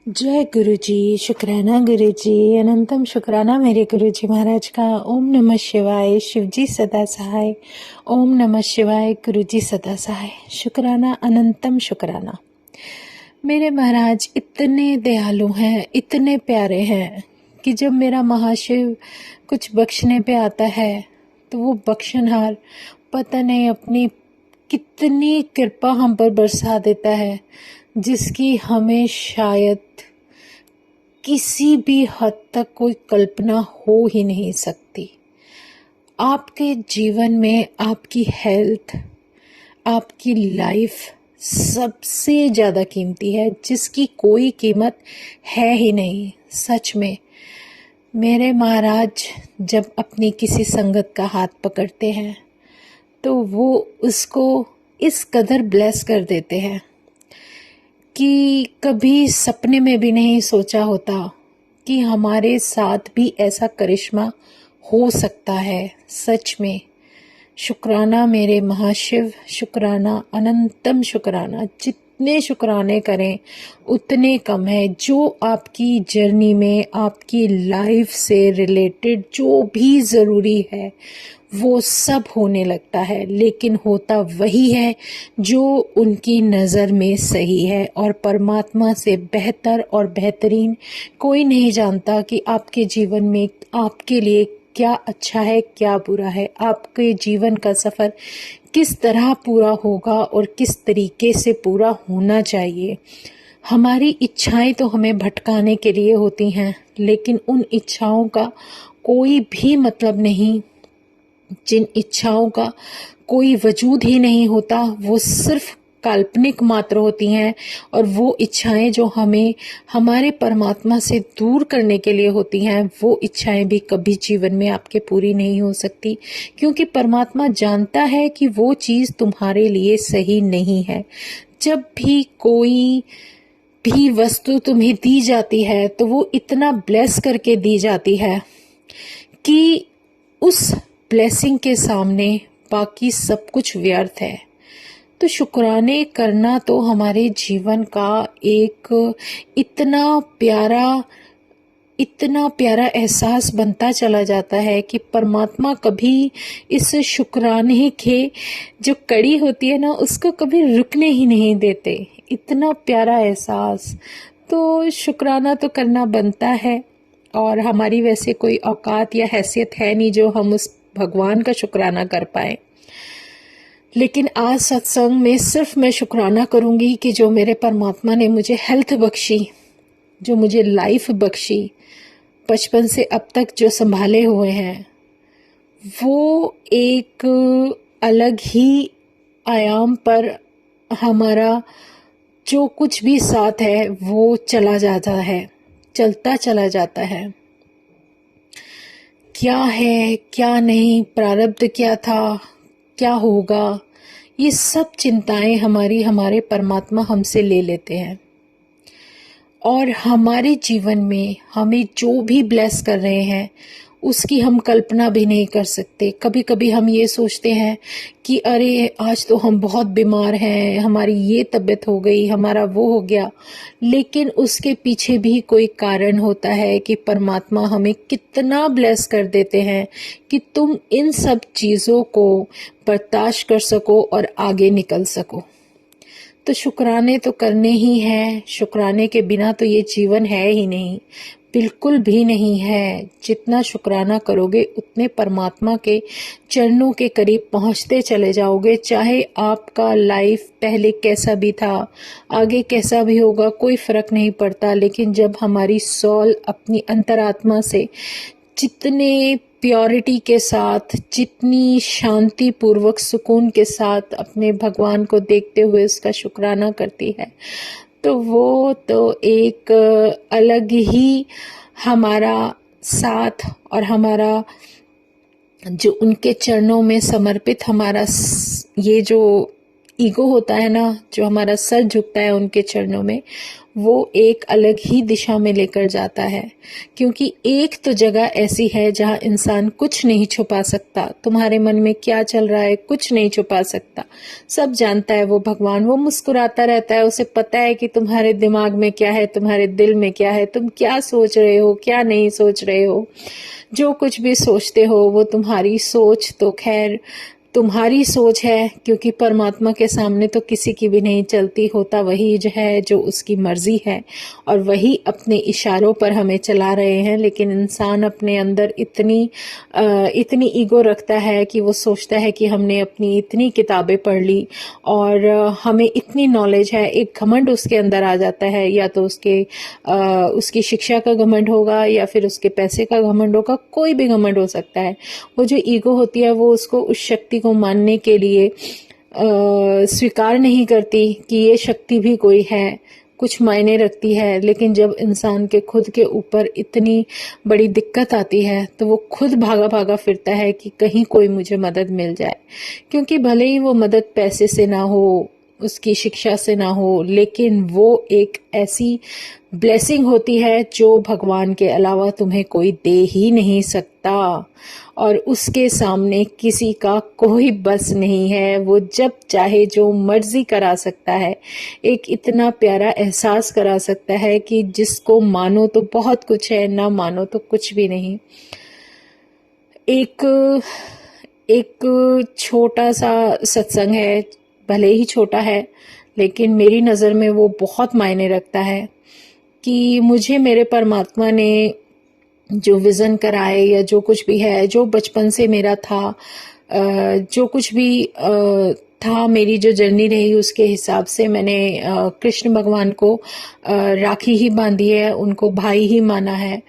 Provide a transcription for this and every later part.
जय गुरु जी। शुक्राना गुरु जी। अनंतम शुक्राना मेरे गुरु जी महाराज का। ओम नमः शिवाय। शिव जी सदा सहाय। ओम नमः शिवाय। गुरु जी सदा सहाय। शुक्राना अनंतम शुक्राना। मेरे महाराज इतने दयालु हैं, इतने प्यारे हैं कि जब मेरा महाशिव कुछ बख्शने पे आता है तो वो बख्शनहार पता नहीं अपनी कितनी कृपा हम पर बरसा देता है, जिसकी हमें शायद किसी भी हद तक कोई कल्पना हो ही नहीं सकती। आपके जीवन में आपकी हेल्थ, आपकी लाइफ सबसे ज़्यादा कीमती है, जिसकी कोई कीमत है ही नहीं। सच में मेरे महाराज जब अपनी किसी संगत का हाथ पकड़ते हैं तो वो उसको इस कदर ब्लेस कर देते हैं कि कभी सपने में भी नहीं सोचा होता कि हमारे साथ भी ऐसा करिश्मा हो सकता है। सच में शुक्राना मेरे महाशिव, शुक्राना अनंतम शुक्राना। जितने शुक्राने करें उतने कम है। जो आपकी जर्नी में आपकी लाइफ से रिलेटेड जो भी ज़रूरी है वो सब होने लगता है, लेकिन होता वही है जो उनकी नज़र में सही है। और परमात्मा से बेहतर और बेहतरीन कोई नहीं जानता कि आपके जीवन में आपके लिए क्या अच्छा है, क्या बुरा है, आपके जीवन का सफ़र किस तरह पूरा होगा और किस तरीके से पूरा होना चाहिए। हमारी इच्छाएं तो हमें भटकाने के लिए होती हैं, लेकिन उन इच्छाओं का कोई भी मतलब नहीं, जिन इच्छाओं का कोई वजूद ही नहीं होता, वो सिर्फ काल्पनिक मात्र होती हैं। और वो इच्छाएं जो हमें हमारे परमात्मा से दूर करने के लिए होती हैं, वो इच्छाएं भी कभी जीवन में आपके पूरी नहीं हो सकती, क्योंकि परमात्मा जानता है कि वो चीज़ तुम्हारे लिए सही नहीं है। जब भी कोई भी वस्तु तुम्हें दी जाती है तो वो इतना ब्लेस करके दी जाती है कि उस ब्लेसिंग के सामने बाकी सब कुछ व्यर्थ है। तो शुक्राने करना तो हमारे जीवन का एक इतना प्यारा एहसास बनता चला जाता है कि परमात्मा कभी इस शुक्राने के जो कड़ी होती है ना, उसको कभी रुकने ही नहीं देते। इतना प्यारा एहसास। तो शुक्राना तो करना बनता है, और हमारी वैसे कोई औकात या हैसियत है नहीं जो हम उस भगवान का शुक्राना कर पाए। लेकिन आज सत्संग में सिर्फ मैं शुक्राना करूंगी कि जो मेरे परमात्मा ने मुझे हेल्थ बख्शी, जो मुझे लाइफ बख्शी, बचपन से अब तक जो संभाले हुए हैं, वो एक अलग ही आयाम पर हमारा जो कुछ भी साथ है वो चला जाता है, चलता चला जाता है। क्या है क्या नहीं, प्रारब्ध क्या था, क्या होगा, ये सब चिंताएं हमारे परमात्मा हमसे ले लेते हैं। और हमारे जीवन में हमें जो भी ब्लेस कर रहे हैं उसकी हम कल्पना भी नहीं कर सकते। कभी कभी हम ये सोचते हैं कि अरे आज तो हम बहुत बीमार हैं, हमारी ये तबीयत हो गई, हमारा वो हो गया, लेकिन उसके पीछे भी कोई कारण होता है कि परमात्मा हमें कितना ब्लेस कर देते हैं कि तुम इन सब चीज़ों को बर्दाश्त कर सको और आगे निकल सको। तो शुक्राने तो करने ही हैं। शुक्राने के बिना तो ये जीवन है ही नहीं, बिल्कुल भी नहीं है। जितना शुक्राना करोगे उतने परमात्मा के चरणों के करीब पहुंचते चले जाओगे। चाहे आपका लाइफ पहले कैसा भी था, आगे कैसा भी होगा, कोई फर्क नहीं पड़ता। लेकिन जब हमारी सोल अपनी अंतरात्मा से जितने प्योरिटी के साथ, जितनी शांति पूर्वक, सुकून के साथ अपने भगवान को देखते हुए उसका शुक्राना करती है, तो वो तो एक अलग ही हमारा साथ और हमारा जो उनके चरणों में समर्पित हमारा ये जो ईगो होता है ना, जो हमारा सर झुकता है उनके चरणों में, वो एक अलग ही दिशा में लेकर जाता है। क्योंकि एक तो जगह ऐसी है जहाँ इंसान कुछ नहीं छुपा सकता, तुम्हारे मन में क्या चल रहा है कुछ नहीं छुपा सकता, सब जानता है वो भगवान। वो मुस्कुराता रहता है, उसे पता है कि तुम्हारे दिमाग में क्या है, तुम्हारे दिल में क्या है, तुम क्या सोच रहे हो क्या नहीं सोच रहे हो। जो कुछ भी सोचते हो वो तुम्हारी सोच तो खैर तुम्हारी सोच है, क्योंकि परमात्मा के सामने तो किसी की भी नहीं चलती, होता वही जो है जो उसकी मर्जी है, और वही अपने इशारों पर हमें चला रहे हैं। लेकिन इंसान अपने अंदर इतनी ईगो रखता है कि वो सोचता है कि हमने अपनी इतनी किताबें पढ़ ली और हमें इतनी नॉलेज है। एक घमंड उसके अंदर आ जाता है, या तो उसकी शिक्षा का घमंड होगा या फिर उसके पैसे का घमंड होगा, कोई भी घमंड हो सकता है। वो जो ईगो होती है वो उसको उस शक्ति को मानने के लिए स्वीकार नहीं करती कि ये शक्ति भी कोई है, कुछ मायने रखती है। लेकिन जब इंसान के खुद के ऊपर इतनी बड़ी दिक्कत आती है तो वो खुद भागा भागा फिरता है कि कहीं कोई मुझे मदद मिल जाए। क्योंकि भले ही वो मदद पैसे से ना हो, उसकी शिक्षा से ना हो, लेकिन वो एक ऐसी ब्लेसिंग होती है जो भगवान के अलावा तुम्हें कोई दे ही नहीं सकता, और उसके सामने किसी का कोई बस नहीं है। वो जब चाहे जो मर्जी करा सकता है, एक इतना प्यारा एहसास करा सकता है कि जिसको मानो तो बहुत कुछ है, ना मानो तो कुछ भी नहीं। एक छोटा सा सत्संग है, भले ही छोटा है लेकिन मेरी नज़र में वो बहुत मायने रखता है कि मुझे मेरे परमात्मा ने जो विज़न कराए या जो कुछ भी है, जो बचपन से मेरा था, जो कुछ भी था, मेरी जो जर्नी रही उसके हिसाब से मैंने कृष्ण भगवान को राखी ही बांधी है, उनको भाई ही माना है।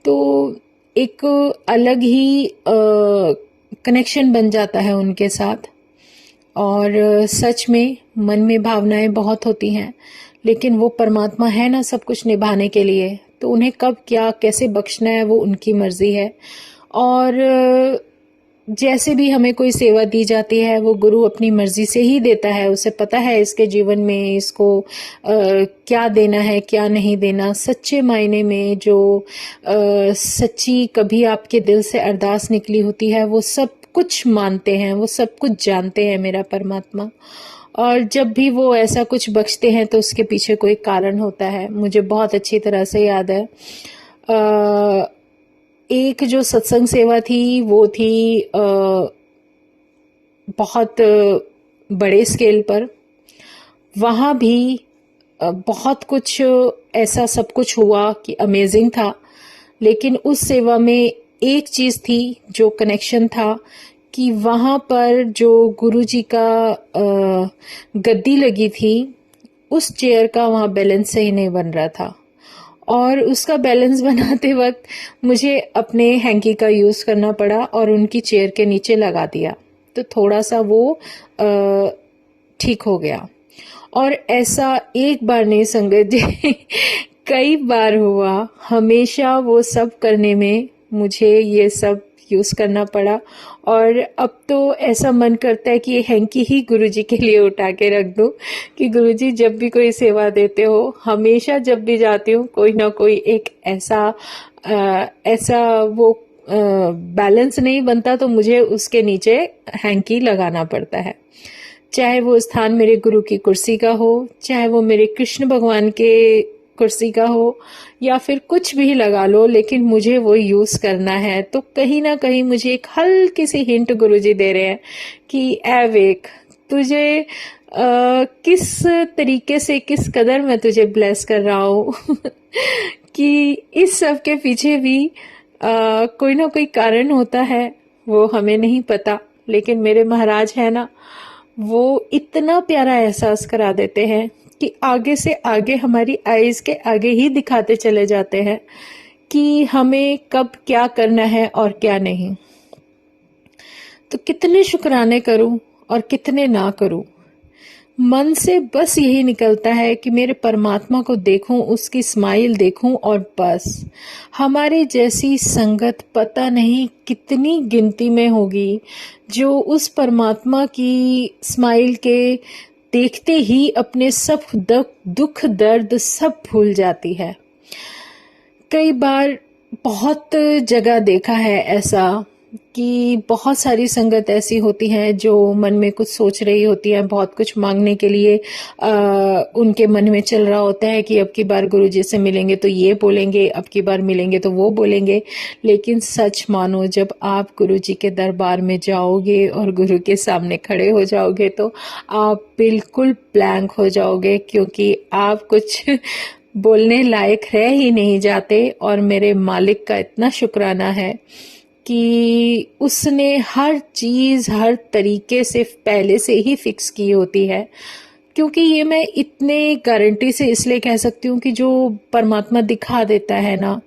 तो एक अलग ही कनेक्शन बन जाता है उनके साथ। और सच में मन में भावनाएं बहुत होती हैं, लेकिन वो परमात्मा है ना सब कुछ निभाने के लिए, तो उन्हें कब क्या कैसे बख्शना है वो उनकी मर्जी है। और जैसे भी हमें कोई सेवा दी जाती है वो गुरु अपनी मर्जी से ही देता है। उसे पता है इसके जीवन में इसको क्या देना है क्या नहीं देना। सच्चे मायने में जो सच्ची कभी आपके दिल से अरदास निकली होती है वो सब कुछ मानते हैं, वो सब कुछ जानते हैं मेरा परमात्मा। और जब भी वो ऐसा कुछ बख्शते हैं तो उसके पीछे कोई कारण होता है। मुझे बहुत अच्छी तरह से याद है एक जो सत्संग सेवा थी वो थी बहुत बड़े स्केल पर। वहाँ भी बहुत कुछ ऐसा सब कुछ हुआ कि अमेजिंग था। लेकिन उस सेवा में एक चीज़ थी जो कनेक्शन था कि वहाँ पर जो गुरुजी का गद्दी लगी थी, उस चेयर का वहाँ बैलेंस सही नहीं बन रहा था, और उसका बैलेंस बनाते वक्त मुझे अपने हैंकी का यूज़ करना पड़ा और उनकी चेयर के नीचे लगा दिया, तो थोड़ा सा वो ठीक हो गया। और ऐसा एक बार नहीं संगत जी कई बार हुआ। हमेशा वो सब करने में मुझे ये सब यूज़ करना पड़ा। और अब तो ऐसा मन करता है कि ये हैंकी ही गुरुजी के लिए उठा के रख दूं कि गुरुजी जब भी कोई सेवा देते हो, हमेशा जब भी जाती हूँ कोई ना कोई एक ऐसा वो बैलेंस नहीं बनता, तो मुझे उसके नीचे हैंकी लगाना पड़ता है। चाहे वो स्थान मेरे गुरु की कुर्सी का हो, चाहे वो मेरे कृष्ण भगवान के कुर्सी का हो, या फिर कुछ भी लगा लो, लेकिन मुझे वो यूज़ करना है। तो कहीं ना कहीं मुझे एक हल्की सी हिंट गुरुजी दे रहे हैं कि ए वेख, तुझे किस तरीके से, किस कदर मैं तुझे ब्लेस कर रहा हूँ कि इस सब के पीछे भी कोई ना कोई कारण होता है, वो हमें नहीं पता। लेकिन मेरे महाराज है ना, वो इतना प्यारा एहसास करा देते हैं कि आगे से आगे हमारी आईज के आगे ही दिखाते चले जाते हैं कि हमें कब क्या करना है और क्या नहीं। तो कितने शुक्राने करूं और कितने ना करूं। मन से बस यही निकलता है कि मेरे परमात्मा को देखूं, उसकी स्माइल देखूं, और बस। हमारे जैसी संगत पता नहीं कितनी गिनती में होगी जो उस परमात्मा की स्माइल के देखते ही अपने सब दुख दर्द सब भूल जाती है। कई बार बहुत जगह देखा है ऐसा कि बहुत सारी संगत ऐसी होती है जो मन में कुछ सोच रही होती है, बहुत कुछ मांगने के लिए उनके मन में चल रहा होता है कि अब की बार गुरुजी से मिलेंगे तो ये बोलेंगे, अब की बार मिलेंगे तो वो बोलेंगे। लेकिन सच मानो, जब आप गुरुजी के दरबार में जाओगे और गुरु के सामने खड़े हो जाओगे तो आप बिल्कुल ब्लैंक हो जाओगे, क्योंकि आप कुछ बोलने लायक रह ही नहीं जाते। और मेरे मालिक का इतना शुक्राना है कि उसने हर चीज हर तरीके से पहले से ही फिक्स की होती है। क्योंकि ये मैं इतने गारंटी से इसलिए कह सकती हूँ कि जो परमात्मा दिखा देता है ना,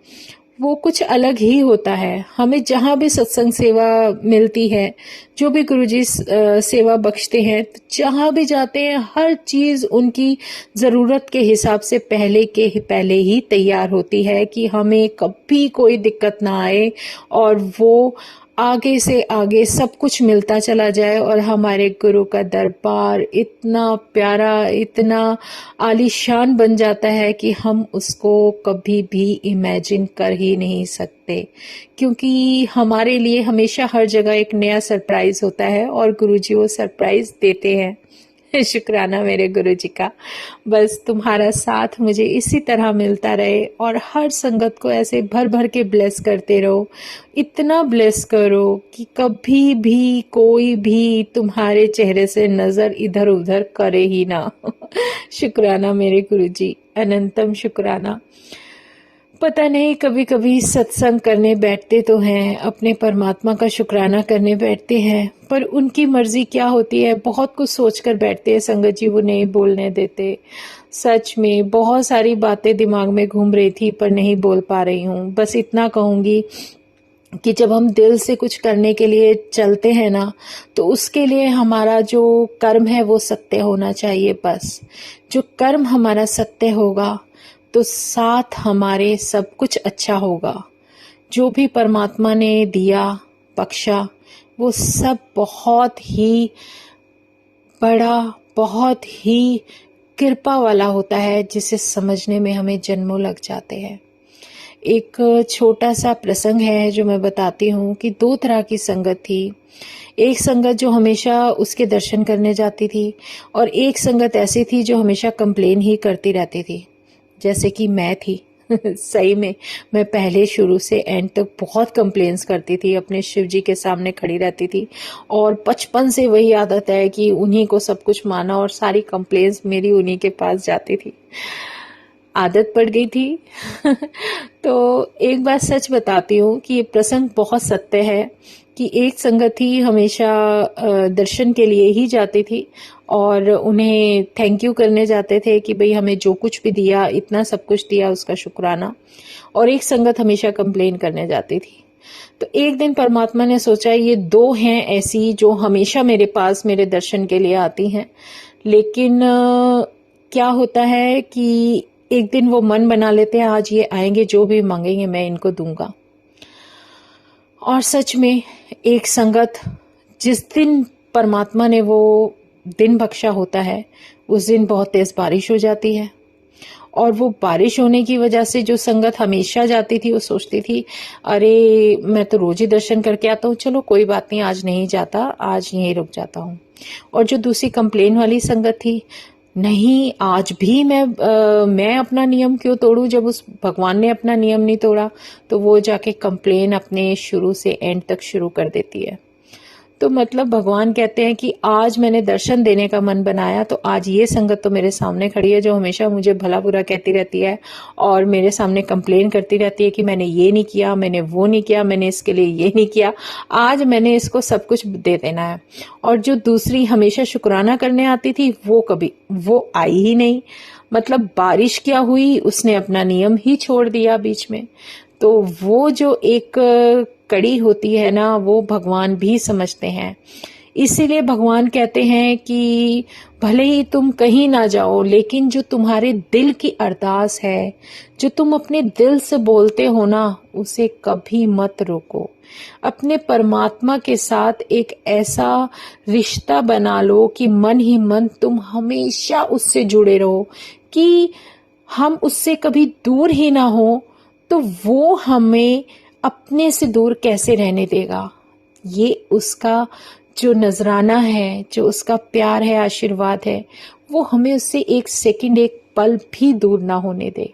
वो कुछ अलग ही होता है। हमें जहाँ भी सत्संग सेवा मिलती है, जो भी गुरुजी सेवा बख्शते हैं, तो जहाँ भी जाते हैं हर चीज उनकी जरूरत के हिसाब से पहले ही तैयार होती है कि हमें कभी कोई दिक्कत ना आए और वो आगे से आगे सब कुछ मिलता चला जाए। और हमारे गुरु का दरबार इतना प्यारा, इतना आलीशान बन जाता है कि हम उसको कभी भी इमेजिन कर ही नहीं सकते, क्योंकि हमारे लिए हमेशा हर जगह एक नया सरप्राइज होता है और गुरुजी वो सरप्राइज देते हैं। शुक्राना मेरे गुरुजी का। बस तुम्हारा साथ मुझे इसी तरह मिलता रहे और हर संगत को ऐसे भर भर के ब्लेस करते रहो। इतना ब्लेस करो कि कभी भी कोई भी तुम्हारे चेहरे से नजर इधर उधर करे ही ना। शुक्राना मेरे गुरुजी, अनंतम शुक्राना। पता नहीं, कभी कभी सत्संग करने बैठते तो हैं, अपने परमात्मा का शुक्राना करने बैठते हैं, पर उनकी मर्जी क्या होती है, बहुत कुछ सोचकर बैठते हैं संगत जी, वो नहीं बोलने देते। सच में बहुत सारी बातें दिमाग में घूम रही थी पर नहीं बोल पा रही हूँ। बस इतना कहूंगी कि जब हम दिल से कुछ करने के लिए चलते हैं ना, तो उसके लिए हमारा जो कर्म है वो सत्य होना चाहिए। बस जो कर्म हमारा सत्य होगा तो साथ हमारे सब कुछ अच्छा होगा। जो भी परमात्मा ने दिया बख्शा वो सब बहुत ही बड़ा, बहुत ही कृपा वाला होता है, जिसे समझने में हमें जन्मों लग जाते हैं। एक छोटा सा प्रसंग है जो मैं बताती हूँ कि 2 तरह की संगत थी। एक संगत जो हमेशा उसके दर्शन करने जाती थी और एक संगत ऐसी थी जो हमेशा कंप्लेन ही करती रहती थी, जैसे कि मैं थी। सही में मैं पहले शुरू से एंड तक बहुत कंप्लेंट्स करती थी, अपने शिव जी के सामने खड़ी रहती थी और बचपन से वही आदत है कि उन्हीं को सब कुछ माना और सारी कंप्लेंट्स मेरी उन्हीं के पास जाती थी, आदत पड़ गई थी। तो एक बात सच बताती हूँ कि ये प्रसंग बहुत सत्य है कि एक संगत ही हमेशा दर्शन के लिए ही जाती थी और उन्हें थैंक यू करने जाते थे कि भाई हमें जो कुछ भी दिया, इतना सब कुछ दिया, उसका शुक्राना। और एक संगत हमेशा कंप्लेन करने जाती थी। तो एक दिन परमात्मा ने सोचा ये 2 हैं ऐसी जो हमेशा मेरे पास मेरे दर्शन के लिए आती हैं, लेकिन क्या होता है कि एक दिन वो मन बना लेते हैं आज ये आएंगे, जो भी मांगेंगे मैं इनको दूंगा। और सच में एक संगत, जिस दिन परमात्मा ने वो दिन बख्शा होता है उस दिन बहुत तेज बारिश हो जाती है। और वो बारिश होने की वजह से जो संगत हमेशा जाती थी वो सोचती थी अरे मैं तो रोज ही दर्शन करके आता हूँ, चलो कोई बात नहीं, आज नहीं जाता, आज यहीं रुक जाता हूँ। और जो दूसरी कंप्लेन वाली संगत थी, नहीं आज भी मैं अपना नियम क्यों तोड़ूं जब उस भगवान ने अपना नियम नहीं तोड़ा। तो वो जाके कंप्लेन अपने शुरू से एंड तक शुरू कर देती है। तो मतलब भगवान कहते हैं कि आज मैंने दर्शन देने का मन बनाया तो आज ये संगत तो मेरे सामने खड़ी है जो हमेशा मुझे भला बुरा कहती रहती है और मेरे सामने कंप्लेन करती रहती है कि मैंने ये नहीं किया, मैंने वो नहीं किया, मैंने इसके लिए ये नहीं किया, आज मैंने इसको सब कुछ दे देना है। और जो दूसरी हमेशा शुक्राना करने आती थी वो आई ही नहीं। मतलब बारिश क्या हुई, उसने अपना नियम ही छोड़ दिया बीच में। तो वो जो एक कड़ी होती है ना, वो भगवान भी समझते हैं। इसीलिए भगवान कहते हैं कि भले ही तुम कहीं ना जाओ, लेकिन जो तुम्हारे दिल की अरदास है, जो तुम अपने दिल से बोलते हो ना, उसे कभी मत रोको। अपने परमात्मा के साथ एक ऐसा रिश्ता बना लो कि मन ही मन तुम हमेशा उससे जुड़े रहो, कि हम उससे कभी दूर ही ना हो तो वो हमें अपने से दूर कैसे रहने देगा। ये उसका जो नजराना है, जो उसका प्यार है, आशीर्वाद है, वो हमें उससे एक सेकंड, एक पल भी दूर ना होने दे।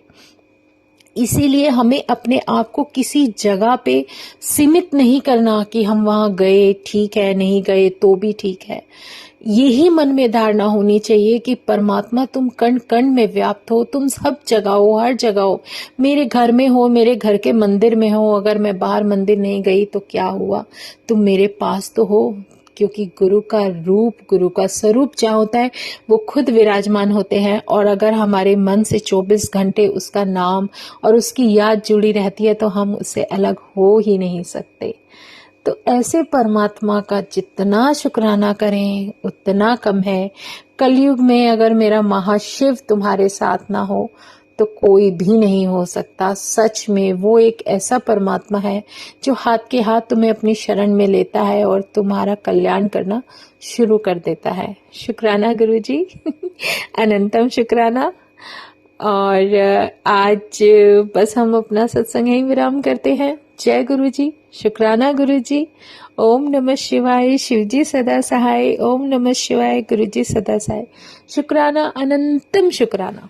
इसीलिए हमें अपने आप को किसी जगह पे सीमित नहीं करना कि हम वहां गए ठीक है, नहीं गए तो भी ठीक है। यही मन में धारणा होनी चाहिए कि परमात्मा तुम कण कण में व्याप्त हो, तुम सब जगह हो, हर जगह हो। मेरे घर में हो, मेरे घर के मंदिर में हो, अगर मैं बाहर मंदिर नहीं गई तो क्या हुआ, तुम मेरे पास तो हो। क्योंकि गुरु का रूप, गुरु का स्वरूप क्या होता है, वो खुद विराजमान होते हैं। और अगर हमारे मन से 24 घंटे उसका नाम और उसकी याद जुड़ी रहती है तो हम उससे अलग हो ही नहीं सकते। तो ऐसे परमात्मा का जितना शुक्राना करें उतना कम है। कलयुग में अगर मेरा महाशिव तुम्हारे साथ ना हो तो कोई भी नहीं हो सकता। सच में वो एक ऐसा परमात्मा है जो हाथ के हाथ तुम्हें अपनी शरण में लेता है और तुम्हारा कल्याण करना शुरू कर देता है। शुक्राना गुरुजी अनंतम शुक्राना। और आज बस हम अपना सत्संग यहीं विराम करते हैं। जय गुरु जी, शुक्राना गुरु जी। ओम नमः शिवाय, शिव जी सदा सहाय। ओम नमः शिवाय, गुरु जी सदा सहाय। शुक्राना, अनंतम शुक्राना।